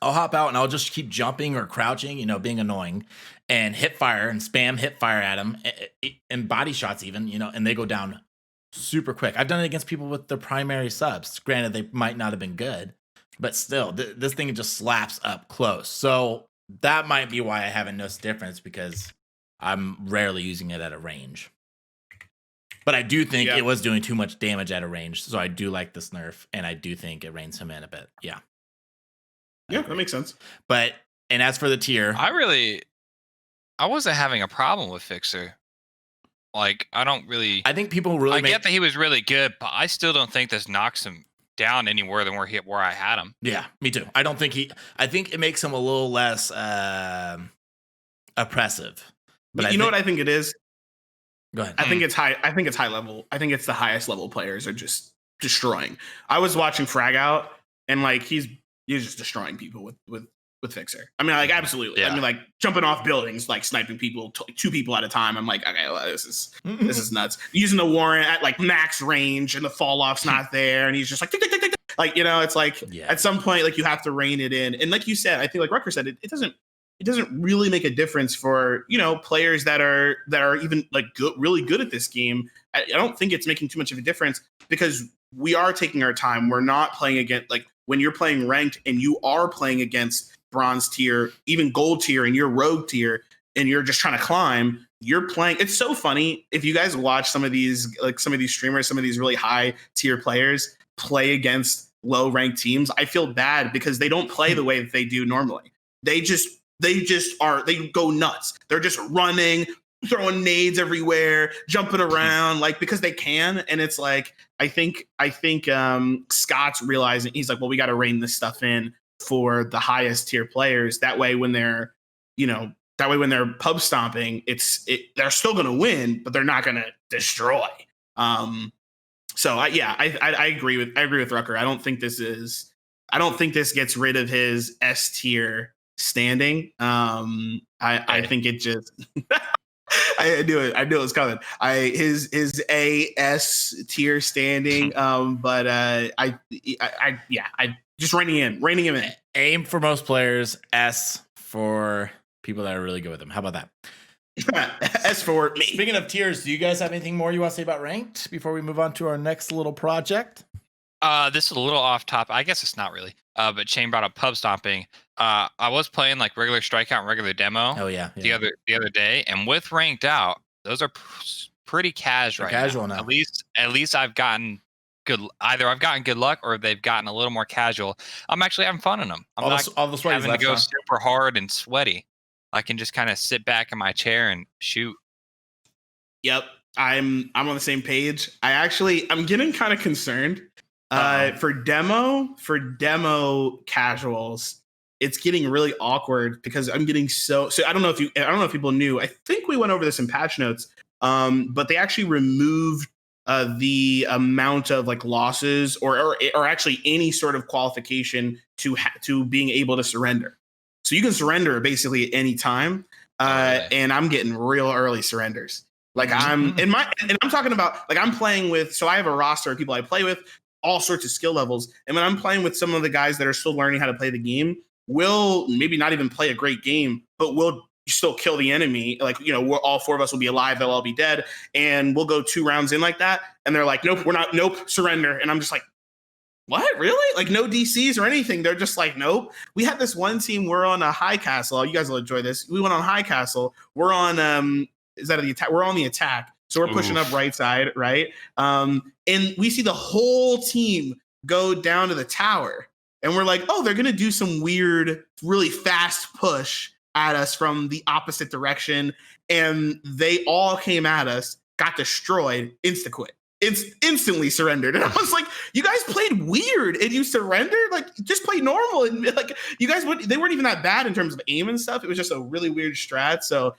I'll hop out and I'll just keep jumping or crouching, being annoying, and hip fire and spam hip fire at them and body shots even, and they go down super quick. I've done it against people with their primary subs. Granted, they might not have been good, but still, this thing just slaps up close. So that might be why I haven't noticed difference, because I'm rarely using it at a range. But I do think it was doing too much damage at a range, so I do like this nerf, and I do think it reins him in a bit. Yeah. Yeah, that makes sense. And as for the tier, I wasn't having a problem with Fixer. Like, I think people really. I get that he was really good, but I still don't think this knocks him down anywhere than where I had him. Yeah, me too. I think it makes him a little less oppressive. But you know what I think it is? Go ahead. I think it's high. I think it's high level. I think it's the highest level players are just destroying. I was watching Frag Out, and like he's just destroying people with with Fixer. I mean, like, absolutely. Yeah. I mean, like, jumping off buildings, like sniping people, 2 people at a time. I'm like, okay, well, this is nuts. Using the warrant at like max range, and the fall off's not there, and he's just like, tick, tick, tick, tick, tick. Like, you know, it's like at some point, like, you have to rein it in. And like you said, I think, like Rucker said, it doesn't really make a difference for, you know, players that are even like really good at this game. I don't think it's making too much of a difference, because we are taking our time. We're not playing against, like, when you're playing ranked and you are playing against bronze tier, even gold tier, and you're rogue tier, and you're just trying to climb, you're playing. It's so funny if you guys watch some of these streamers, some of these really high tier players play against low ranked teams. I feel bad because they don't play the way that they do normally. They go nuts. They're just running, throwing nades everywhere, jumping around, like, because they can. And it's like, I think Scott's realizing, he's like, well, we got to rein this stuff in for the highest tier players. That way, when they're pub stomping, they're still going to win, but they're not going to destroy. So I agree with Rucker. I don't think this gets rid of his S tier standing. I think it just I knew it was coming. His AS tier standing. But I just reining him in. Aim for most players, S for people that are really good with them. How about that? S for me. Speaking of tiers, do you guys have anything more you want to say about ranked before we move on to our next little project? This is a little off topic. I guess it's not really. But Shane brought up pub stomping. I was playing like regular Strikeout and regular demo. Oh yeah. The other day, and with ranked out, those are pretty casual. Casual now. At least I've gotten good. Either I've gotten good luck, or they've gotten a little more casual. I'm actually having fun in them. I'm not having to go super hard and sweaty. I can just kind of sit back in my chair and shoot. Yep, I'm on the same page. I'm getting kind of concerned. For demo casuals, it's getting really awkward because I'm getting so I don't know if people knew. I think we went over this in patch notes. But they actually removed the amount of like losses or actually any sort of qualification to being able to surrender. So you can surrender basically at any time. And I'm getting real early surrenders. Like I'm talking about, like, I'm playing with, so I have a roster of people I play with, all sorts of skill levels. And when I'm playing with some of the guys that are still learning how to play the game, we'll maybe not even play a great game, but we'll still kill the enemy. Like, you know, all 4 of us will be alive. They'll all be dead. And we'll go 2 rounds in like that. And they're like, nope, we're not, nope, surrender. And I'm just like, what? Really? Like, no DCs or anything. They're just like, nope. We had this one team. We're on a high castle. You guys will enjoy this. We went on high castle. We're on, is that the attack? We're on the attack. So we're pushing up right side, right? And we see the whole team go down to the tower. And we're like, oh, they're going to do some weird, really fast push at us from the opposite direction. And they all came at us, got destroyed, insta-quit. It's instantly surrendered. And I was like, you guys played weird and you surrendered? Like, just play normal. And like, you guys they weren't even that bad in terms of aim and stuff. It was just a really weird strat. So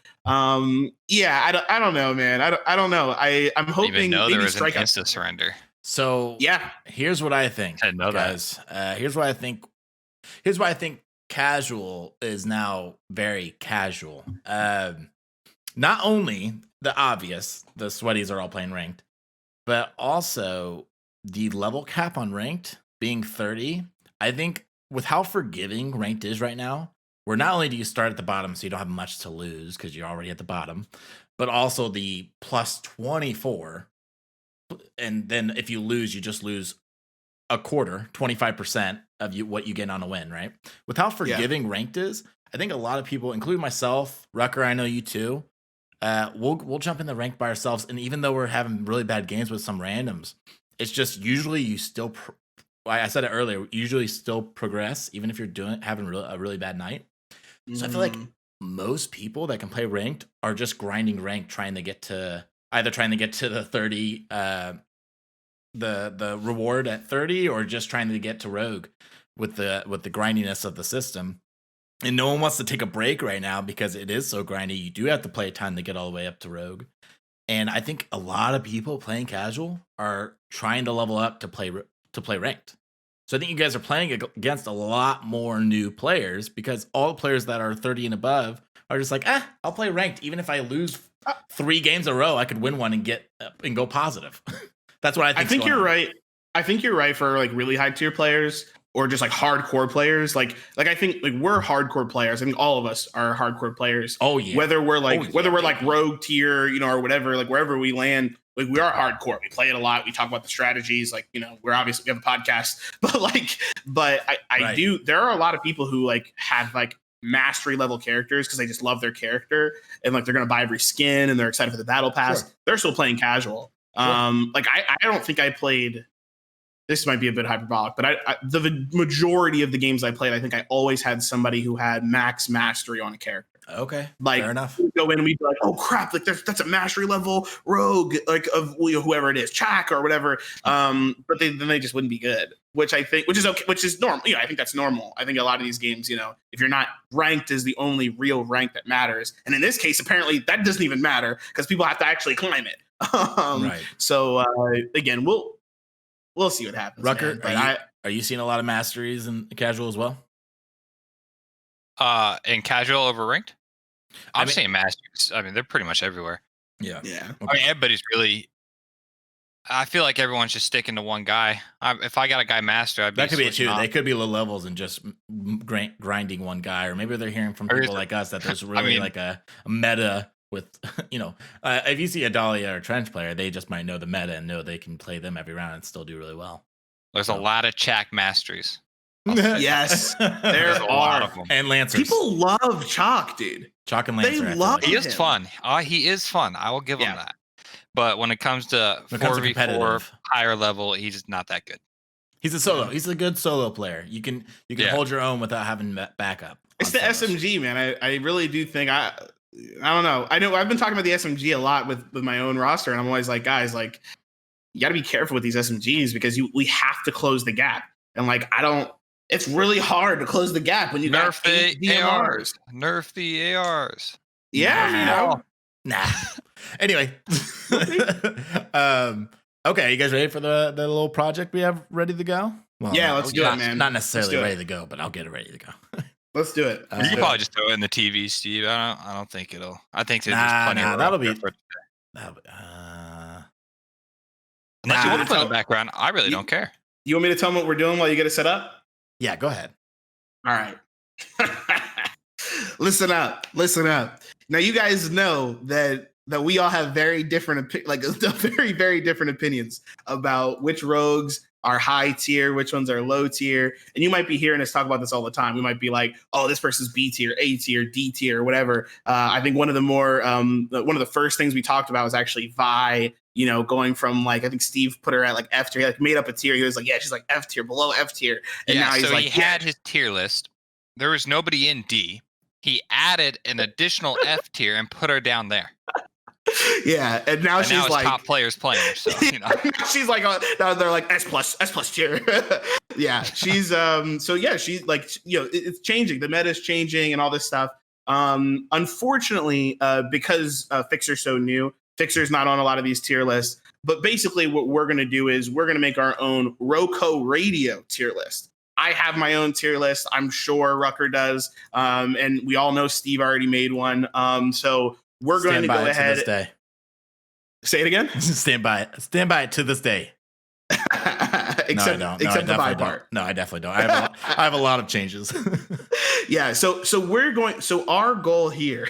yeah, I don't know, man. I don't know. I'm hoping even know there was an Strikeout instant surrender. So yeah, here's what I think. I know guys. Here's why I think casual is now very casual. Not only the obvious, the sweaties are all playing ranked, but also the level cap on ranked being 30. I think with how forgiving ranked is right now, where not only do you start at the bottom so you don't have much to lose because you're already at the bottom, but also the plus 24. And then if you lose, you just lose a quarter, 25% of what you get on a win, right? With how forgiving ranked is, I think a lot of people, including myself, Rucker, I know you too, we'll jump in the rank by ourselves. And even though we're having really bad games with some randoms, it's just usually you still, I said it earlier, usually still progress, even if you're having a really bad night. So I feel like most people that can play ranked are just grinding ranked, trying to get to the 30, the reward at 30, or just trying to get to rogue with the grindiness of the system. And no one wants to take a break right now because it is so grindy. You do have to play a ton to get all the way up to rogue. And I think a lot of people playing casual are trying to level up to play ranked. So I think you guys are playing against a lot more new players because all the players that are 30 and above are just like, I'll play ranked. Even if I lose 3 games in a row, I could win one and get and go positive. That's what I think. I think you're right. I think you're right for like really high tier players or just like hardcore players. Like I think like we're hardcore players. I think all of us are hardcore players. Oh yeah. Whether we're like rogue tier, or whatever, like wherever we land, like we are hardcore. We play it a lot. We talk about the strategies. Like, we have a podcast, but I do. There are a lot of people who like have like mastery level characters because they just love their character and like they're gonna buy every skin and they're excited for the battle pass. Sure. They're still playing casual. Sure. Like I don't think I played. This might be a bit hyperbolic, but the majority of the games I played, I think I always had somebody who had max mastery on a character. Okay, like fair enough. We'd go in and we'd be like, oh crap, like that's a mastery level rogue, like of whoever it is, Chak or whatever. But then they just wouldn't be good, which is okay, which is normal. I think that's normal. I think a lot of these games, if you're not ranked is the only real rank that matters. And in this case, apparently that doesn't even matter because people have to actually climb it. Right. So again, we'll see what happens. Rucker, are you seeing a lot of masteries in casual as well? In casual over ranked? I'm seeing masteries. I mean, they're pretty much everywhere. Yeah. Yeah. Okay. I mean, everybody's really. I feel like everyone's just sticking to one guy. If I got a guy master, that could be it too. They could be low levels and just grinding one guy, or maybe they're hearing from people like us that there's really like a meta with, if you see a Dahlia or Trench player, they just might know the meta and know they can play them every round and still do really well. There's a lot of Chak masteries. Yes, there's a lot of them. And Lancers. People love Chalk, dude. Chalk and Lancer. They love him. He is fun. He is fun. I will give him that. But when it comes to 4v4 higher level, he's just not that good. He's a solo. He's a good solo player. You can hold your own without having backup. It's the SMG, man. I really do think I don't know. I know I've been talking about the SMG a lot with my own roster, and I'm always like, guys, like you got to be careful with these SMGs because we have to close the gap. And like it's really hard to close the gap when you Nerf got 8 the ARs. Nerf the ARs. Yeah, Nah. Anyway. Okay, you guys ready for the little project we have ready to go? Well, yeah, let's do it, man. Not necessarily ready to go, but I'll get it ready to go. Let's do it. You can probably just throw it in the TV, Steve. I don't think it'll. I think there's plenty of that'll be. Unless you want to put in the background, I really don't care. You want me to tell them what we're doing while you get it set up? Yeah, go ahead. All right. Listen up. Now you guys know that we all have very different, very, very different opinions about which rogues are high tier, which ones are low tier. And you might be hearing us talk about this all the time. We might be like, oh, this person's B tier, A tier, D tier, whatever. I think one of the first things we talked about was actually Vi, going from like, I think Steve put her at like F tier. He like made up a tier. He was like, yeah, she's like F tier, below F tier. And now he's like, he had his tier list. There was nobody in D. He added an additional F tier and put her down there. Yeah, and now she's like top players playing her, so she's like now they're like S plus tier. Yeah, she's she's like it's changing. The meta is changing and all this stuff. Unfortunately, because Fixer's so new, Fixer's not on a lot of these tier lists. But basically, what we're gonna do is we're gonna make our own RoCo radio tier list. I have my own tier list. I'm sure Rucker does, and we all know Steve already made one. So we're going to go ahead. Say it again. Stand by it to this day. except the buy part. No, I definitely don't. I have a lot of changes. Yeah. So we're going. So our goal here,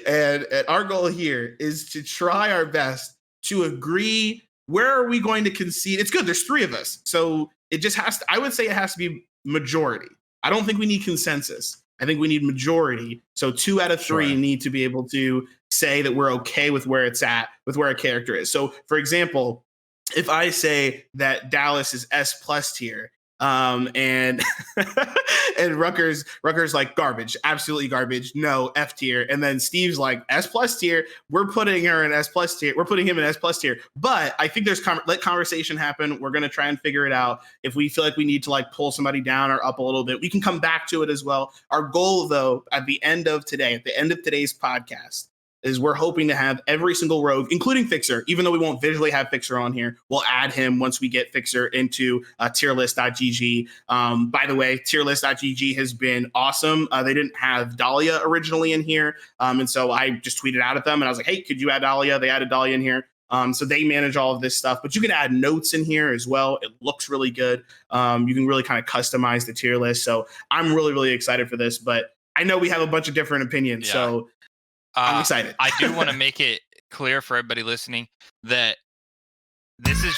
and our goal here is to try our best to agree. Where are we going to concede? It's good. There's 3 of us, so it just has to. I would say it has to be majority. I don't think we need consensus. I think we need majority. So 2 out of 3 need to be able to say that we're okay with where it's at, with where a character is. So, for example, if I say that Dallas is S+ tier, and and Rucker's like garbage, absolutely garbage, no, F tier, and then Steve's like S+ tier, we're putting her in S+ tier, we're putting him in S+ tier. But I think there's let conversation happen. We're gonna try and figure it out. If we feel like we need to like pull somebody down or up a little bit, we can come back to it as well. Our goal, though, at the end of today's podcast, is we're hoping to have every single rogue, including Fixer, even though we won't visually have Fixer on here, we'll add him once we get Fixer into tierlist.gg. By the way, tierlist.gg has been awesome. They didn't have Dahlia originally in here. And so I just tweeted out at them and I was like, hey, could you add Dahlia? They added Dahlia in here. So they manage all of this stuff, but you can add notes in here as well. It looks really good. You can really kind of customize the tier list. So I'm really, really excited for this, but I know we have a bunch of different opinions. Yeah. So I'm excited. I do want to make it clear for everybody listening that this is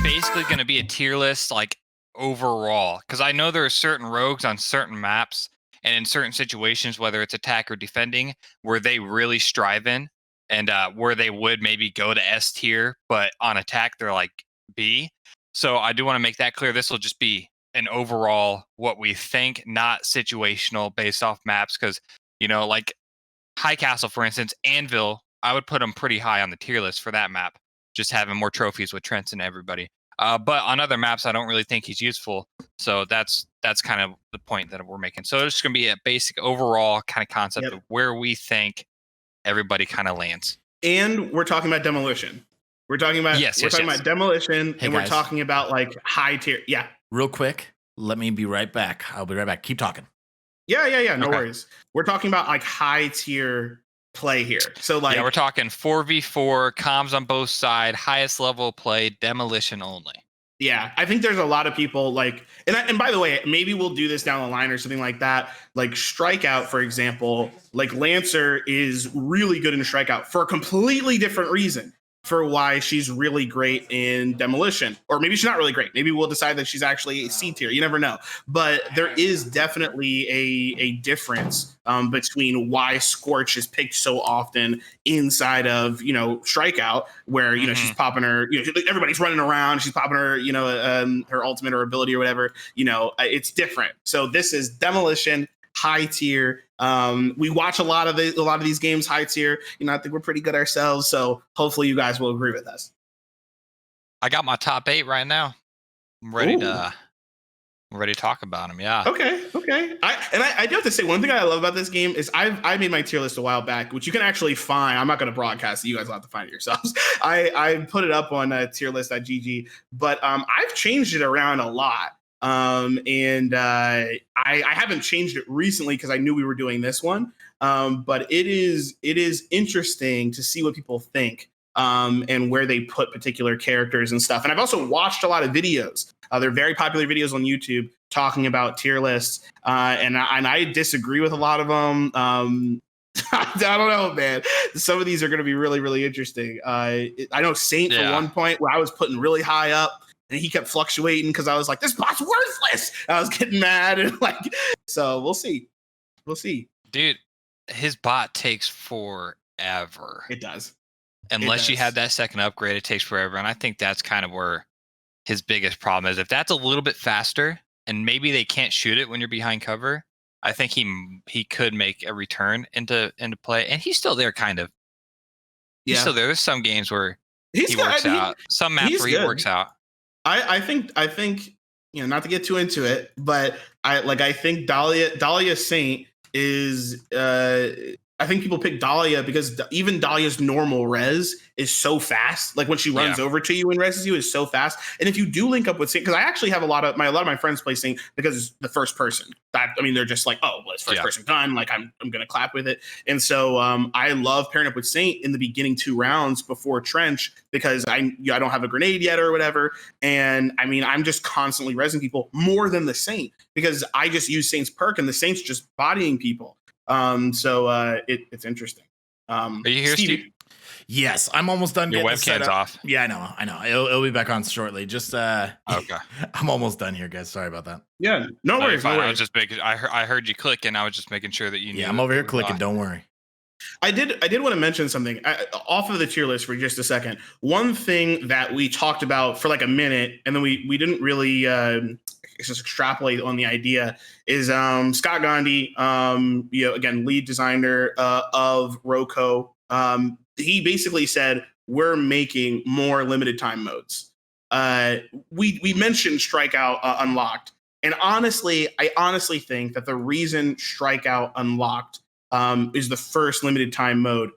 basically going to be a tier list like overall, because I know there are certain rogues on certain maps and in certain situations, whether it's attack or defending, where they really strive in. And where they would maybe go to S tier, but on attack, they're like B. So I do want to make that clear. This will just be an overall what we think, not situational based off maps. Because, like High Castle, for instance, Anvil, I would put them pretty high on the tier list for that map, just having more trophies with Trent and everybody. But on other maps, I don't really think he's useful. So that's kind of the point that we're making. So it's just going to be a basic overall kind of concept of where we think everybody kind of lands. And we're talking about demolition. We're talking about about demolition, and we're talking about like high tier. Yeah. Real quick, let me be right back. I'll be right back. Keep talking. Yeah. No worries. We're talking about like high tier play here. So like we're talking 4v4, comms on both sides, highest level play, demolition only. Yeah, I think there's a lot of people like, and by the way, maybe we'll do this down the line or something like that. Like Strikeout, for example, like Lancer is really good in Strikeout for a completely different reason for why she's really great in demolition. Or maybe she's not really great. Maybe we'll decide that she's actually a C tier. You never know. But there is definitely a difference between why Scorch is picked so often inside of, Strikeout, where, she's popping her, everybody's running around. She's popping her, her ultimate or ability or whatever, it's different. So this is demolition, high tier. We watch a lot of these games high tier. I think we're pretty good ourselves. So hopefully you guys will agree with us. I got my top 8 right now. I'm ready to talk about them. Yeah. Okay. I do have to say one thing I love about this game is I made my tier list a while back, which you can actually find. I'm not going to broadcast it. You guys will have to find it yourselves. I put it up on tierlist.gg, but I've changed it around a lot. I haven't changed it recently because I knew we were doing this one. But it is interesting to see what people think and where they put particular characters and stuff. And I've also watched a lot of videos. They're very popular videos on YouTube talking about tier lists. And I disagree with a lot of them. I don't know, man. Some of these are going to be really, really interesting. I know Saint at one point where I was putting really high up. And he kept fluctuating because I was like, this bot's worthless. I was getting mad. And so we'll see. Dude, his bot takes forever. It does. Unless you have that second upgrade, it takes forever. And I think that's kind of where his biggest problem is. If that's a little bit faster and maybe they can't shoot it when you're behind cover, I think he could make a return into play. And he's still there, kind of. He's still there. There's some games where he works out. Some maps where he works out. I think, not to get too into it, but I think Dahlia Saint is, I think people pick Dahlia because even Dahlia's normal res is so fast. Like when she runs over to you and reses you is so fast. And if you do link up with Saint, because I actually have a lot of my friends play Saint because it's the first person. They're just like, oh, well, it's first person gun. Like I'm gonna clap with it. And so I love pairing up with Saint in the beginning 2 rounds before Trench because I don't have a grenade yet or whatever. And I'm just constantly resing people more than the Saint because I just use Saint's perk and the Saint's just bodying people. So it's interesting. Are you here, Steve? Yes, I'm almost done. Your webcam's off. Yeah, I know. It'll be back on shortly. Just okay. I'm almost done here, guys. Sorry about that. Yeah, no worries. I was just making. I heard you click, and I was just making sure that you knew. Yeah, I'm over here clicking. Don't worry. I did want to mention something off of the tier list for just a second. One thing that we talked about for like a minute, and then we didn't really just extrapolate on the idea is Scott Gandhi, again, lead designer of RoCo. He basically said, we're making more limited time modes. We mentioned Strikeout Unlocked. And honestly, I honestly think that the reason Strikeout Unlocked is the first limited time mode,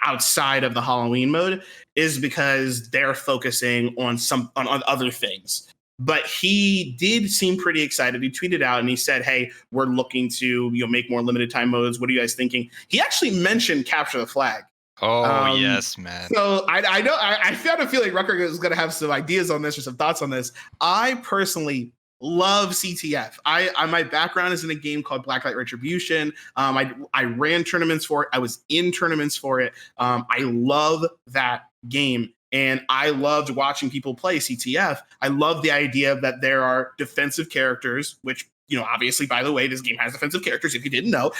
outside of the Halloween mode is because they're focusing on on other things. But he did seem pretty excited. He tweeted out and he said, "Hey, we're looking to make more limited time modes. What are you guys thinking?" He actually mentioned capture the flag. Oh, yes, man. So I know I found a feeling Rucker is going to have some ideas on this or some thoughts on this. I personally love CTF. My background is in a game called Blacklight Retribution. I ran tournaments for it. I was in tournaments for it. I love that game. And I loved watching people play CTF. I love the idea that there are defensive characters, which, obviously, by the way, this game has defensive characters. If you didn't know,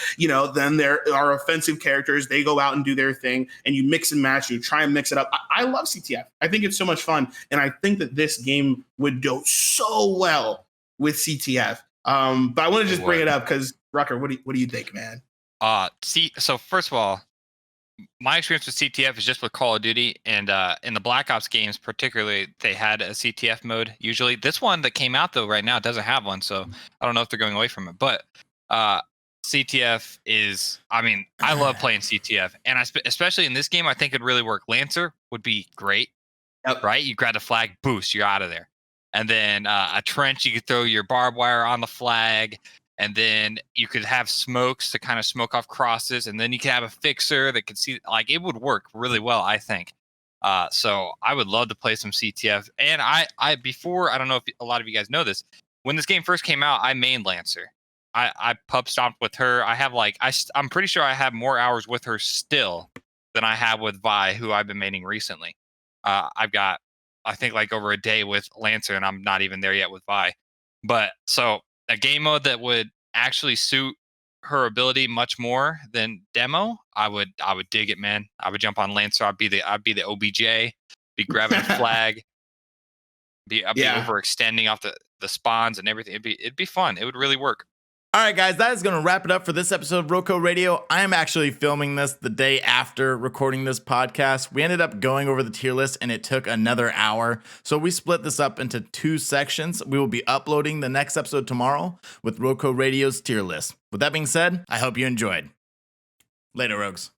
then there are offensive characters. They go out and do their thing, and you mix and match. You try and mix it up. I love CTF. I think it's so much fun, and I think that this game would go so well with CTF. But I want to just bring it up because Rucker, what do you think, man? So first of all, my experience with CTF is just with Call of Duty, and in the Black Ops games particularly, they had a CTF mode. Usually, this one that came out though right now doesn't have one, so I don't know if they're going away from it. But CTF is, I love playing CTF, and especially in this game, I think it'd really work. Lancer would be great, right? You grab the flag, boost, you're out of there, and then a trench, you could throw your barbed wire on the flag. And then you could have smokes to kind of smoke off crosses. And then you could have a fixer that could see, it would work really well, I think. So I would love to play some CTF. And I don't know if a lot of you guys know this, when this game first came out, I mained Lancer. I pub stomped with her. I have I'm pretty sure I have more hours with her still than I have with Vi, who I've been maining recently. I've got, I think, over a day with Lancer, and I'm not even there yet with Vi. But so a game mode that would actually suit her ability much more than demo, I would dig it, man. I would jump on Lancer. I'd be the OBJ, be grabbing a flag, I'd be overextending off the spawns and everything. It'd be fun. It would really work. All right, guys, that is going to wrap it up for this episode of RoCo Radio. I am actually filming this the day after recording this podcast. We ended up going over the tier list, and it took another hour. So we split this up into 2 sections. We will be uploading the next episode tomorrow with RoCo Radio's tier list. With that being said, I hope you enjoyed. Later, Rogues.